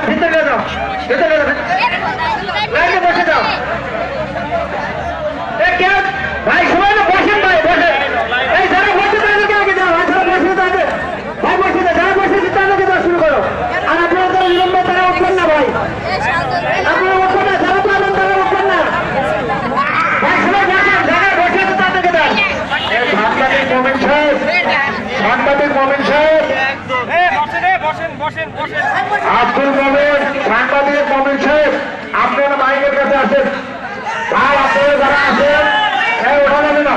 ভিতরে যাও, ভিতরে লাইনে বসে যাও। ভাই সবাই বসেন, ভাই বসেন। এই যারা বসে তাদেরকে আগে যাও, যারা বসে তাদের ভাই বসে যাও, যারা বসেছে তাদেরকে যাওয়া শুরু করো। আর আপনারা যারা বিলম্ব তারা উঠবেন না ভাই, আপনারা উঠবেন না, যারা পাবেন তারা উঠবেন না ভাই। সবাই বসেন, যারা বসেছে তাদেরকে দেন। সাংবাদিক মোমেন সাহেব, সাংবাদিক মোমেন সাহেব, আব্দুল মোমেন, সাংবাদিক মোমেন সাহেব, আপনারা মাইকের কাছে আসেন। ভাই আপনারা যারা আছেন ওঠা যাবে না,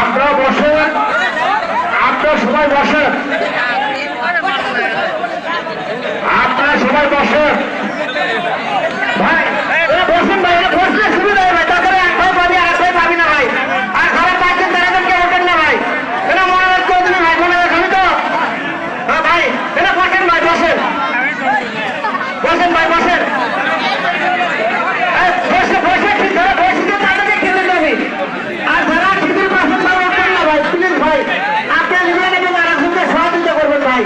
আপনারা বসেন, আপনারা সবাই বসেন, আপনারা সবাই বসেন ভাই, বসেন ভাই, বসলে সুবিধা হয় ভাই। তারপরে এক ভাই পাবি আর এক ভাই পাবি না ভাই। আর খারাপ পাচ্ছেন তারা কেউ ওঠেন না ভাই, এটা মনে রাখতে হবে ভাই, মনে রাখবি তো ভাই। এটা বসেন ভাই, বসেন, বসেন ভাই, বসেন, বসে বসে ঠিক ধরে বসে তাদেরকে খেতে যাবি। আর যারা খিচুড়ি পাচ্ছেন তারা উঠবেন না ভাই, প্লিজ ভাই। আপনি নিজে নিজে যারা সহযোগিতা করবেন ভাই।